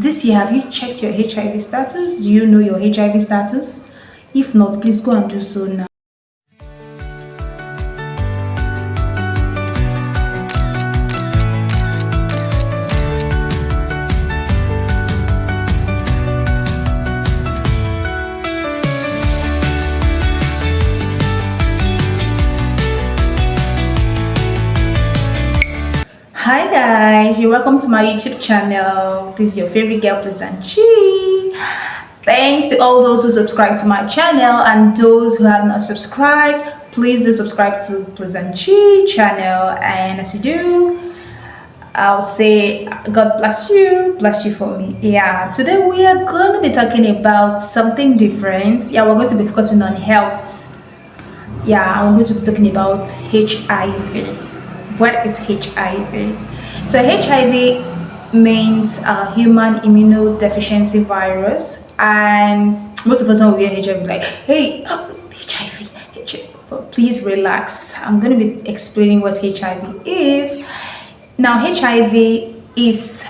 This year, have you checked your HIV status? Do you know your HIV status? If not, please go and do so now. Hi guys, you're welcome to my YouTube channel. This is your favorite girl, Pleasant Chi. Thanks to all those who subscribe to my channel, and those who have not subscribed, please do subscribe to Pleasant Chi channel. And as you do, I'll say God bless you for me. Yeah, today we are going to be talking about something different. Yeah, we're going to be focusing on health. Yeah, I'm going to be talking about HIV. What is HIV? So HIV means human immunodeficiency virus, and most of us when we hear HIV like, hey, HIV. But please relax. I'm going to be explaining what HIV is. Now, HIV is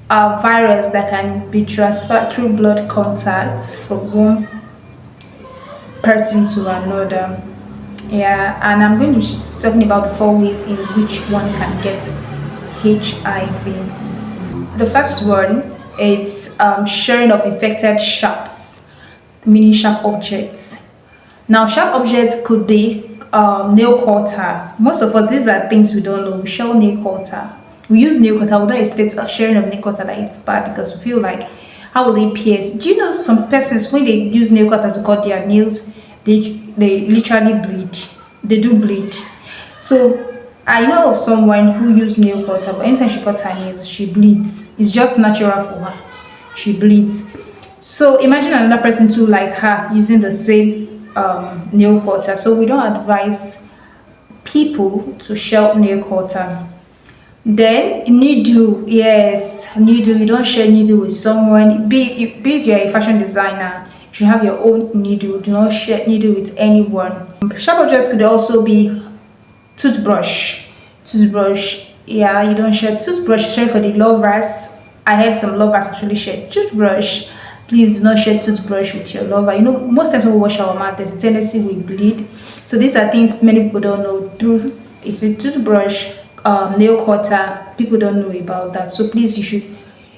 a virus that can be transferred through blood contacts from one person to another. Yeah, and I'm going to be talking about the 4 ways in which one can get HIV. The first one is sharing of infected sharps, meaning sharp objects. Now, sharp objects could be nail cutter. Most of us, these are things we don't know. We share nail cutter. We use nail cutter. We don't expect sharing of nail cutter that it's bad, because we feel like, how will they pierce? Do you know some persons, when they use nail cutter to cut their nails, they literally bleed. They do bleed. So I know of someone who used nail cutter, but anytime she cuts her nails, she bleeds. It's just natural for her. She bleeds. So imagine another person too, like her, using the same nail cutter. So we don't advise people to share nail cutter. Then needle, yes, needle. You don't share needle with someone. Be it you're a fashion designer, you should have your own needle. Do not share needle with anyone. Sharp objects could also be toothbrush. Yeah, you don't share toothbrush. Share for the lovers. I heard some lovers actually share toothbrush. Please do not share toothbrush with your lover. You know, most times when we wash our mouth, there's a tendency we bleed. So these are things many people don't know. Through it's a toothbrush, nail cutter. People don't know about that. So please, you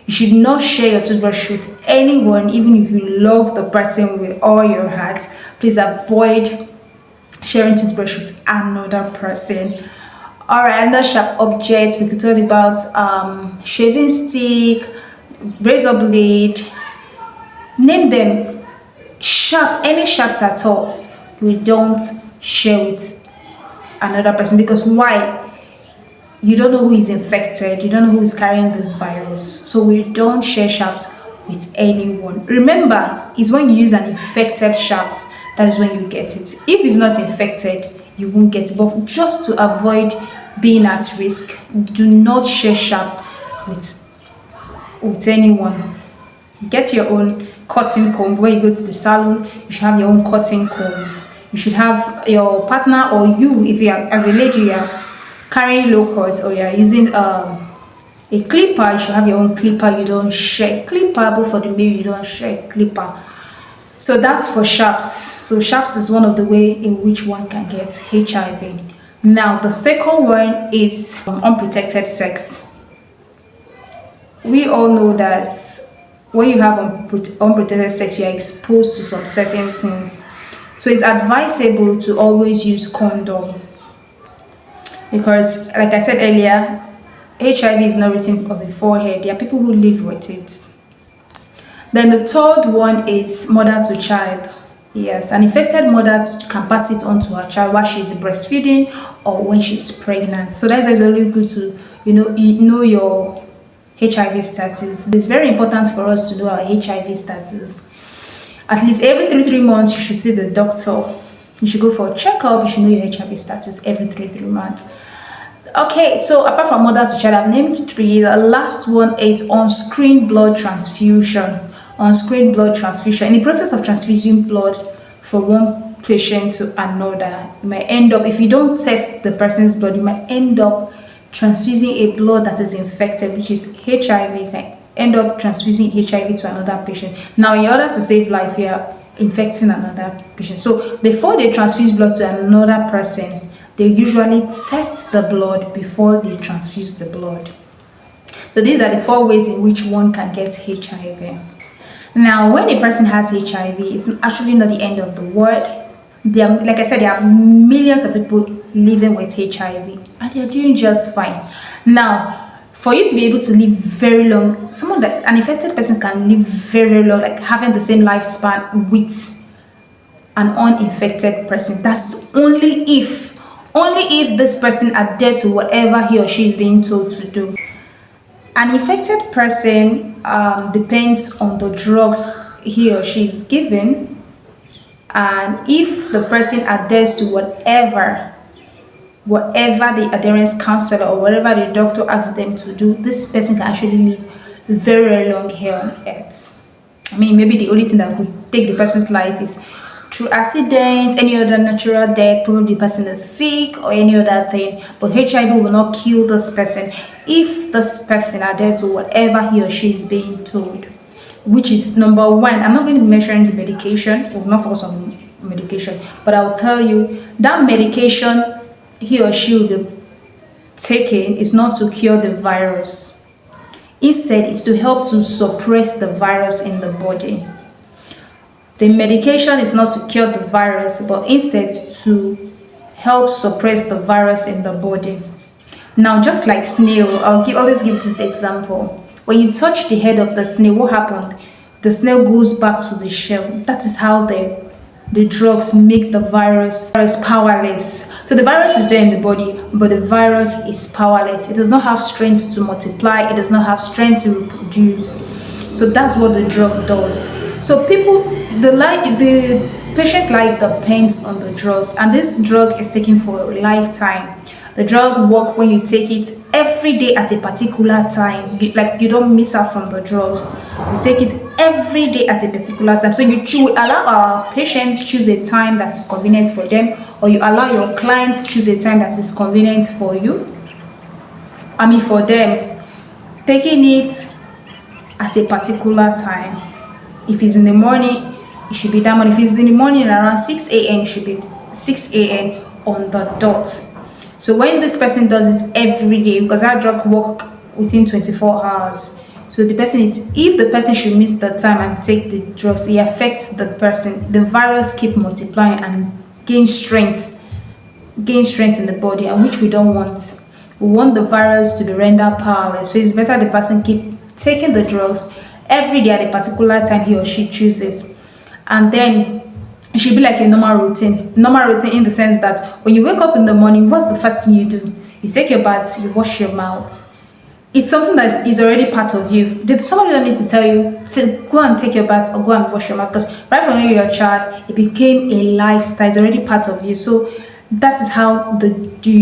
should not share your toothbrush with anyone, even if you love the person with all your heart. Please avoid sharing toothbrush with another person. All right, another sharp object we could talk about: shaving stick, razor blade. Name them. Sharps, any sharps at all, we don't share with another person, because why? You don't know who is infected, you don't know who is carrying this virus. So we don't share sharps with anyone. Remember, it's when you use an infected sharps, that is when you get it. If it's not infected, you won't get it. But just to avoid being at risk, do not share sharps with anyone. Get your own cutting comb. When you go to the salon, you should have your own cutting comb. You should have your partner, or you, if you are, as a lady, you are carrying low cut, or you are using a clipper, you should have your own clipper. You don't share clipper. But for the male, you don't share clipper. So that's for sharps. So sharps is one of the way in which one can get HIV. Now the second one is unprotected sex. We all know that when you have unprotected sex, you are exposed to some certain things. So it's advisable to always use condom, because, like I said earlier, HIV is not written on the forehead. There are people who live with it. Then the third one is mother to child. Yes, an infected mother can pass it on to her child while she's breastfeeding or when she's pregnant. So that's really good to know your HIV status. It's very important for us to know our HIV status. At least every 3 months, you should see the doctor. You should go for a checkup. You should know your HIV status every 3 months. Okay, so apart from mother to child, I've named 3. The last one is on-screen blood transfusion. On-screen blood transfusion. In the process of transfusing blood from one patient to another, you might end up, if you don't test the person's blood, you might end up transfusing a blood that is infected, which is HIV. end up transfusing HIV to another patient. Now, in order to save life, you are infecting another patient. So before they transfuse blood to another person, they usually test the blood before they transfuse the blood. So these are the 4 ways in which one can get HIV. Now, when a person has HIV, it's actually not the end of the world. Like I said, there are millions of people living with HIV and they're doing just fine. Now, for you to be able to live very long, an infected person can live very long, like having the same lifespan with an uninfected person. That's only if this person adhere to whatever he or she is being told to do. An infected person depends on the drugs he or she is given, and if the person adheres to whatever the adherence counselor or whatever the doctor asks them to do, this person can actually live very, very long here on earth. I mean, maybe the only thing that could take the person's life is through accident, any other natural death, probably the person is sick or any other thing. But HIV will not kill this person if this person adheres to whatever he or she is being told, which is number 1. I'm not going to be measuring the medication. We'll not focus on medication, but I'll tell you that medication he or she will be taking is not to cure the virus. Instead, it's to help to suppress the virus in the body. The medication is not to cure the virus, but instead to help suppress the virus in the body. Now, just like snail, I'll always give this example. When you touch the head of the snail, what happened? The snail goes back to the shell. That is how the drugs make the virus powerless. So the virus is there in the body, but the virus is powerless. It does not have strength to multiply. It does not have strength to reproduce. So that's what the drug does. So the patient like the pains on the drugs, and this drug is taken for a lifetime. The drug works when you take it every day at a particular time. You don't miss out from the drugs. You take it every day at a particular time. So we allow our patients choose a time that is convenient for them, or you allow your clients choose a time that is convenient for you. For them, taking it at a particular time. If it's in the morning, it should be that morning. If it's in the morning around 6 a.m., it should be 6 a.m. on the dot. So when this person does it every day, because that drug works within 24 hours, so if the person should miss the time and take the drugs, it affects the person. The virus keep multiplying and gain strength in the body, and which we don't want. We want the virus to be rendered powerless. So it's better the person keep taking the drugs every day at a particular time he or she chooses, and then it should be like a normal routine in the sense that when you wake up in the morning, what's the first thing you do? You take your bath, you wash your mouth. It's something that is already part of you. Somebody don't need to tell you to go and take your bath or go and wash your mouth, because right from when you were a child, it became a lifestyle. It's already part of you. So that is how the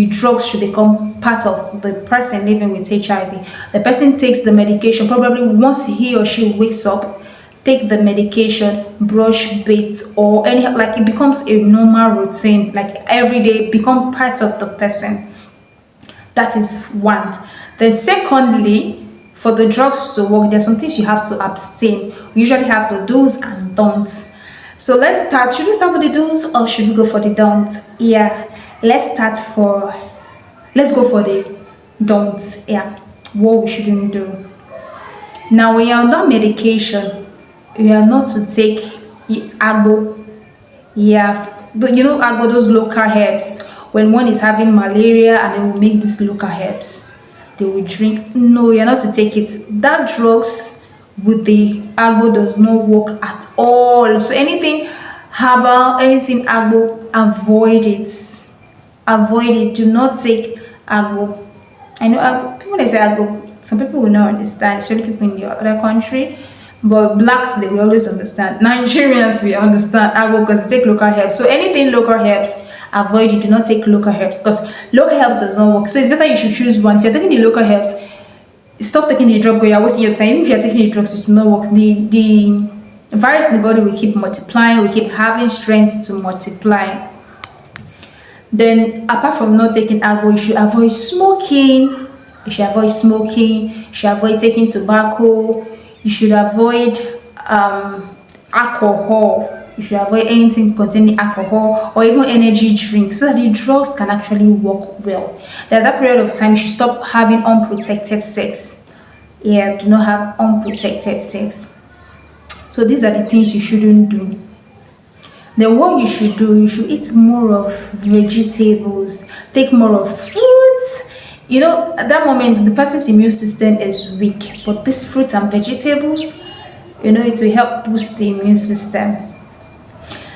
drugs should become part of the person living with HIV. The person takes the medication probably once he or she wakes up, take the medication, brush, bathe, or it becomes a normal routine, like every day become part of the person. That is one. Then secondly, for the drugs to work, there are some things you have to abstain. We usually have the do's and don'ts. So let's start. Should we start with the do's or should we go for the don'ts? Yeah, let's go for the don'ts. Yeah, what we shouldn't do. Now, when you're on that medication, you are not to take agbo. Yeah, agbo, those local herbs. When one is having malaria and they will make these local herbs, they will drink. No, you're not to take it. That drugs with the agbo does not work at all. So anything herbal, anything agbo, avoid it. Avoid it. Do not take agbo. I know agbo, people, when they say agbo, some people will not understand, especially people in the other country. But blacks, they will always understand. Nigerians, we understand agbo because they take local herbs. So anything local herbs, avoid it. Do not take local herbs because local herbs does not work. So it's better you should choose one. If you're taking the local herbs, stop taking the drug because you're wasting your time. Even if you're taking the drugs, it will not work. The virus in the body will keep multiplying, will keep having strength to multiply. Then apart from not taking agbo, you should avoid smoking, You should avoid smoking. You should avoid taking tobacco. You should avoid alcohol. You should avoid anything containing alcohol or even energy drinks so that the drugs can actually work well. At that period of time, you should stop having unprotected sex. Yeah, do not have unprotected sex. So these are the things you shouldn't do. Then what you should do, you should eat more of vegetables, take more of fruits. At that moment, the person's immune system is weak, but these fruits and vegetables, it will help boost the immune system.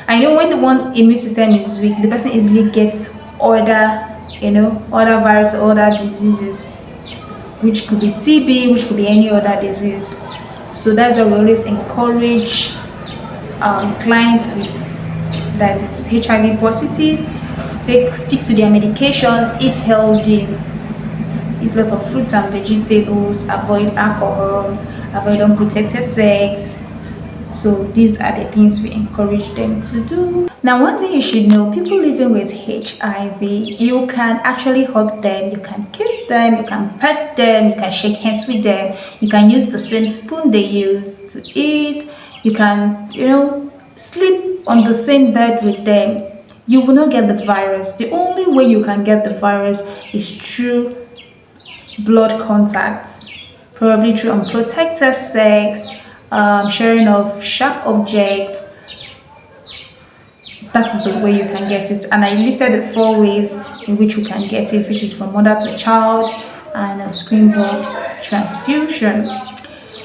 I know when the one immune system is weak, the person easily gets other virus or other diseases, which could be TB, which could be any other disease. So that's why we always encourage clients that is HIV positive to stick to their medications, eat healthy, eat a lot of fruits and vegetables, avoid alcohol, avoid unprotected sex. So these are the things we encourage them to do. Now, one thing you should know, people living with HIV, you can actually hug them, you can kiss them, you can pet them, you can shake hands with them, you can use the same spoon they use to eat, you can, sleep on the same bed with them. You will not get the virus. The only way you can get the virus is through blood contacts, probably through unprotected sex, sharing of sharp objects. That is the way you can get it. And I listed the 4 ways in which you can get it, which is from mother to child and screen blood transfusion.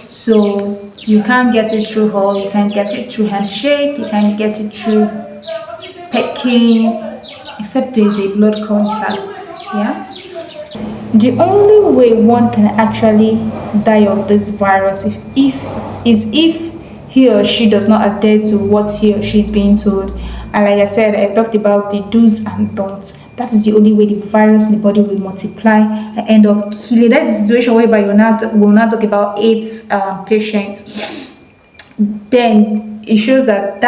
So you can't get it through hug, you can't get it through handshake, you can't get it through pecking, except there is a blood contact. Yeah. The only way one can actually die of this virus is if he or she does not adhere to what he or she is being told. And like I said, I talked about the do's and don'ts. That is the only way the virus in the body will multiply and end up killing. That's the situation whereby we'll not talk about AIDS patients. Then it shows that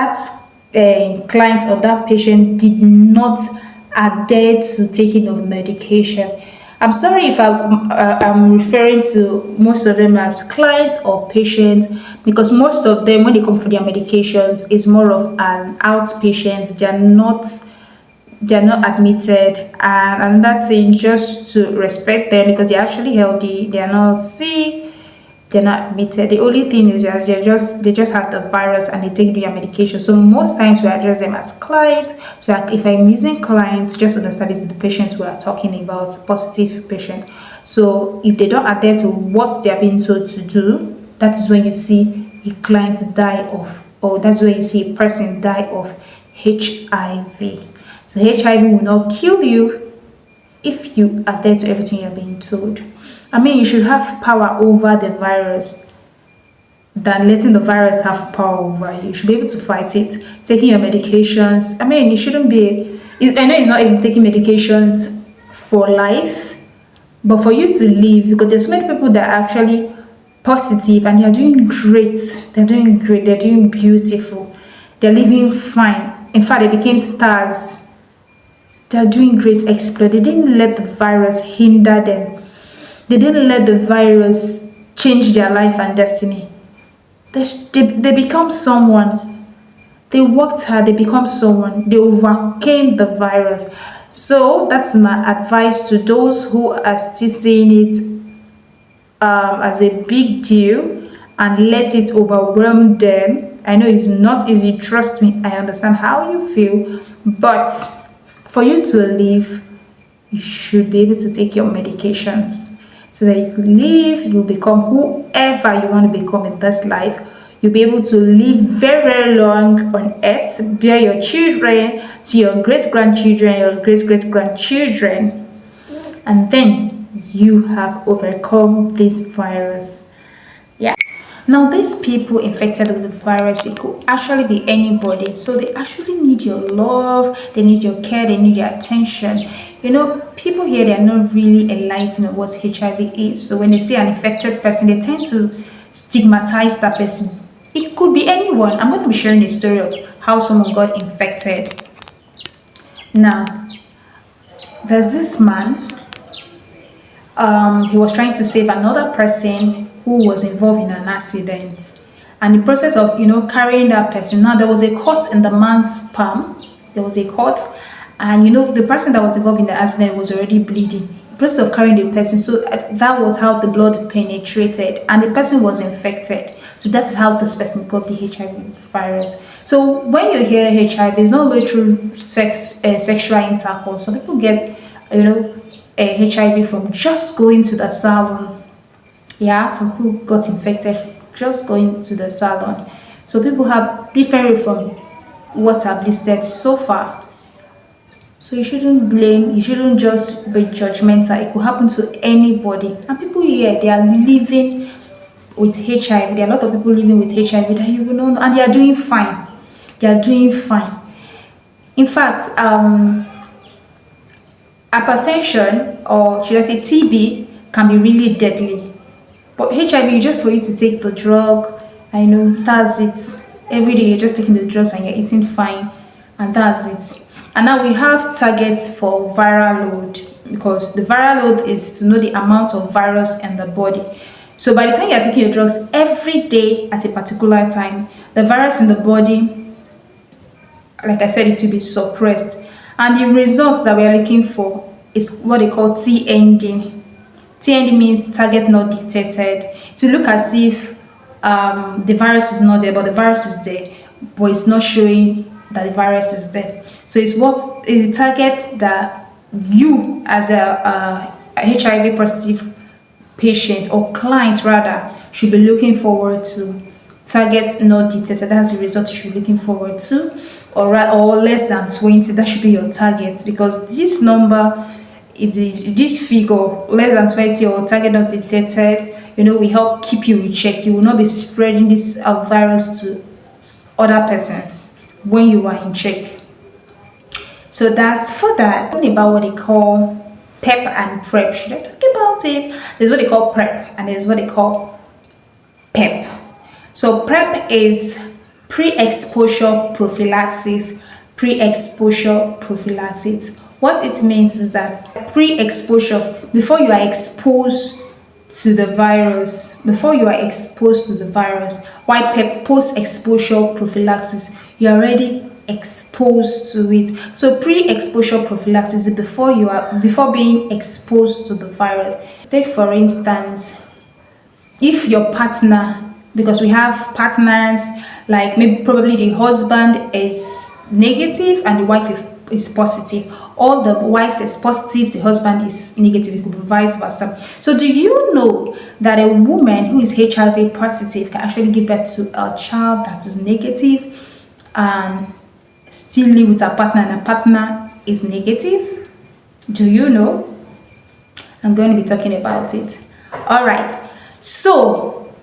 client or that patient did not adhere to taking of medication. I'm sorry if I'm referring to most of them as clients or patients, because most of them, when they come for their medications, is more of an outpatient. They're not admitted. And another thing, just to respect them, because they're actually healthy, they're not sick, they're not admitted. The only thing is they just have the virus and they take their medication. So most times we address them as clients. So like if I'm using clients, just understand it's the patients we are talking about, positive patient. So if they don't adhere to what they are being told to do, that is when you see a client die of, or that's when you see a person die of HIV. So HIV will not kill you if you adhere to everything you're being told. I mean, you should have power over the virus than letting the virus have power over you. You should be able to fight it, taking your medications. I mean, you shouldn't be. I know it's not easy taking medications for life, but for you to live, because there's many people that are actually positive and they're doing great. They're doing great. They're doing beautiful. They're living fine. In fact, they became stars. They're doing great exploit. They didn't let the virus hinder them. They didn't let the virus change their life and destiny. They become someone. They worked hard, they become someone. They overcame the virus. So that's my advice to those who are still seeing it as a big deal and let it overwhelm them. I know it's not easy, trust me, I understand how you feel, but for you to live, you should be able to take your medications so that you can live, you will become whoever you want to become in this life. You'll be able to live very, very long on earth, bear your children, see your great-grandchildren, your great-great-grandchildren, and then you have overcome this virus. Yeah. Now, these people infected with the virus, it could actually be anybody. So they actually need your love, they need your care, they need your attention. People here, they are not really enlightened on what HIV is. So when they see an infected person, they tend to stigmatize that person. It could be anyone. I'm going to be sharing a story of how someone got infected. Now, there's this man. He was trying to save another person who was involved in an accident. And the process of, carrying that person, now there was a cut in the man's palm. There was a cut, and the person that was involved in the accident was already bleeding. The process of carrying the person, so that was how the blood penetrated, and the person was infected. So that is how this person got the HIV virus. So when you hear HIV, it's not only through sexual intercourse. Some people get, HIV from just going to the salon. Yeah, some people got infected from just going to the salon. So people have different from what I've listed so far. So you shouldn't blame, you shouldn't just be judgmental. It could happen to anybody. And people here, they are living with HIV. There are a lot of people living with HIV that you will know, and they are doing fine. They are doing fine. In fact, hypertension, or should I say TB, can be really deadly. But HIV, just for you to take the drug, I know that's it. Every day you're just taking the drugs and you're eating fine, and that's it. And now we have targets for viral load, because the viral load is to know the amount of virus in the body. So by the time you're taking your drugs every day at a particular time, the virus in the body, like I said, it will be suppressed. And the results that we are looking for is what they call TND. TND means target not detected. To look as if the virus is not there, but the virus is there, but it's not showing that the virus is there. So it's what is the target that you, as a HIV positive patient or client rather, should be looking forward to. Target not detected, that's the result you should be looking forward to, or less than 20, that should be your target, because this number, this figure less than 20 or target not detected, we help keep you in check. You will not be spreading this virus to other persons when you are in check. So that's for that. Talking about what they call PEP and PrEP. Should I talk about it? There's what they call PrEP and there's what they call PEP. So PrEP is pre-exposure prophylaxis. Pre-exposure prophylaxis. What it means is that pre-exposure, before you are exposed to the virus, while PEP, post-exposure prophylaxis, you're already exposed to it. So pre-exposure prophylaxis is before being exposed to the virus. Take for instance, if your partner, because we have partners, like maybe probably the husband is negative and the wife is positive, or the wife is positive, the husband is negative, it could be vice versa. So do you know that a woman who is HIV positive can actually give birth to a child that is negative and still live with her partner, and her partner is negative? Do you know? I'm going to be talking about it. All right, so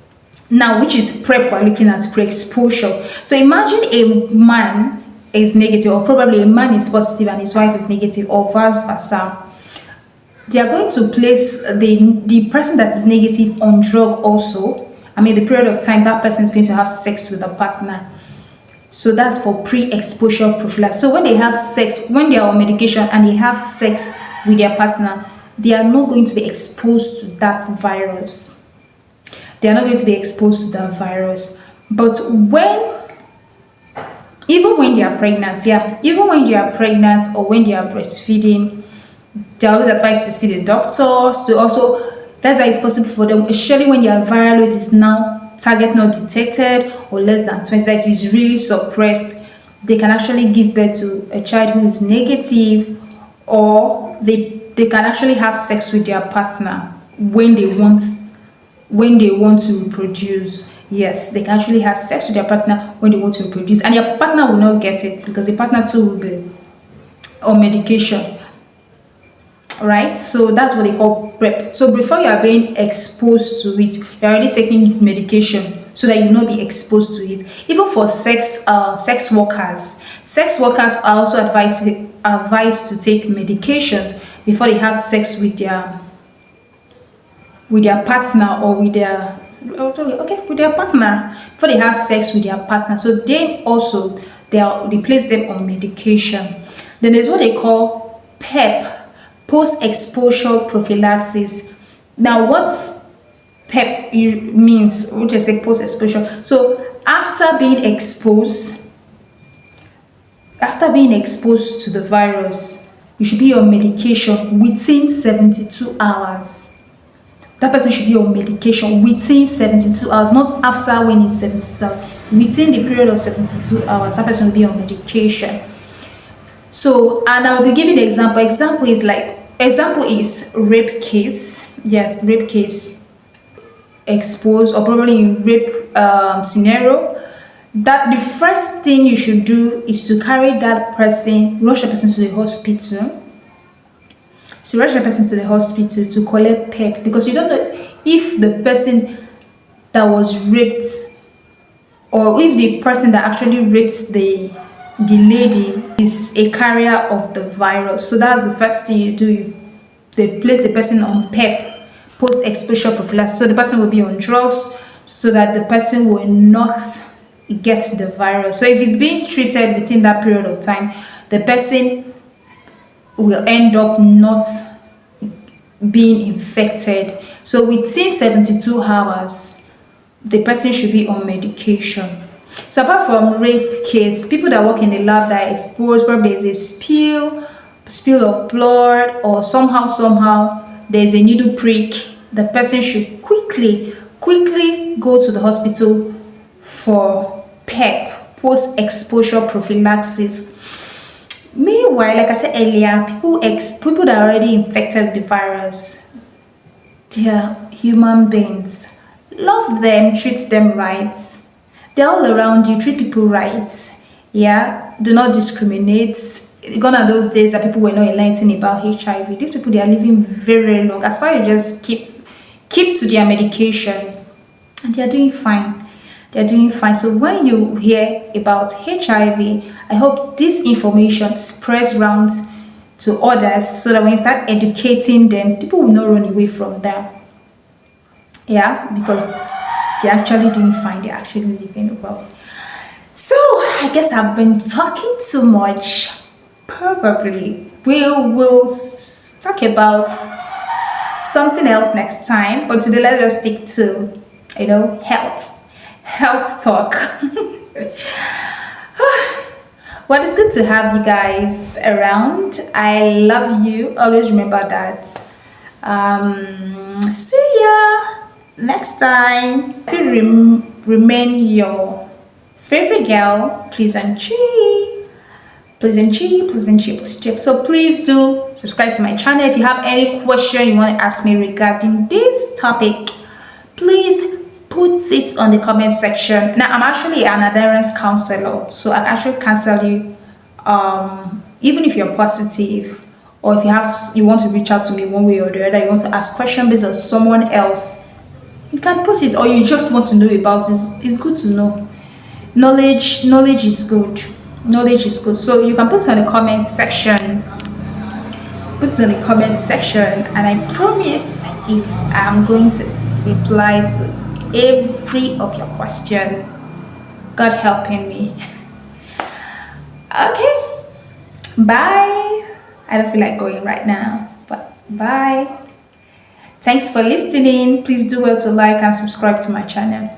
now, which is PrEP, we're looking at pre-exposure. So imagine a man is negative, or probably a man is positive and his wife is negative, or vice versa. They are going to place the person that is negative on drug also. I mean, the period of time that person is going to have sex with a partner. So that's for pre-exposure prophylaxis. So when they have sex, when they are on medication and they have sex with their partner, they are not going to be exposed to that virus. They are not going to be exposed to that virus. But even when they are pregnant, or when they are breastfeeding, they are always advised to see the doctors. That's why it's possible for them, especially when their viral load is now target not detected or less than 20, that is really suppressed. They can actually give birth to a child who is negative, or they can actually have sex with their partner when they want to reproduce. Yes, they can actually have sex with their partner when they want to reproduce, and their partner will not get it because the partner too will be on medication. Right, so that's what they call PrEP. So before you are being exposed to it, you're already taking medication so that you will not be exposed to it. Even for sex workers are also advised to take medications before they have sex with their partner, or with their partner, before they have sex with their partner. So they also they place them on medication. Then there's what they call PEP, post-exposure prophylaxis. Now, what PEP means, which is a post exposure. So after being exposed to the virus, you should be on medication within 72 hours. That person should be on medication within 72 hours, not after when it's 72 hours. Within the period of 72 hours, that person will be on medication. So, and I'll be giving the example. Example is rape case. Yes, rape case exposed, or probably in rape scenario. That the first thing you should do is to carry that person, rush the person to the hospital. So rush the person to the hospital to collect PEP, because you don't know if the person that was raped, or if the person that actually raped the lady is a carrier of the virus. So that's the first thing you do. They place the person on PEP, post-exposure prophylaxis. So the person will be on drugs so that the person will not get the virus. So if it's being treated within that period of time, the person will end up not being infected. So within 72 hours, the person should be on medication. So apart from rape case, people that work in the lab that are exposed, probably there's a spill of blood, or somehow there's a needle prick, the person should quickly go to the hospital for PEP, post-exposure prophylaxis. Meanwhile, like I said earlier, people that are already infected with the virus, they are human beings. Love them, treat them right. They're all around you, treat people right. Yeah, do not discriminate. Gone are those days that people were not enlightened about HIV. These people, they are living very long. As far as you just keep to their medication, and they are doing fine. They're doing fine. So when you hear about HIV, I hope this information spreads around to others, so that when you start educating them, people will not run away from them. Yeah, because they're actually doing fine. They're actually living well. So I guess I've been talking too much. Probably we will talk about something else next time. But today, let's just stick to, health talk. Well, it's good to have you guys around. I love you. Always remember that. See ya next time. To remain your favorite girl, pleasant chi. So please do subscribe to my channel. If you have any question you want to ask me regarding this topic, please put it on the comment section. Now, I'm actually an adherence counselor, so I can actually counsel you, even if you're positive, or if you want to reach out to me one way or the other, you want to ask questions based on someone else, you can post it, or you just want to know about it. It's good to know. Knowledge is good. Knowledge is good. So you can put it on the comment section. And I promise, if I'm going to reply to every of your question, God helping me. Okay, bye. I don't feel like going right now, but bye. Thanks for listening. Please do well to like and subscribe to my channel.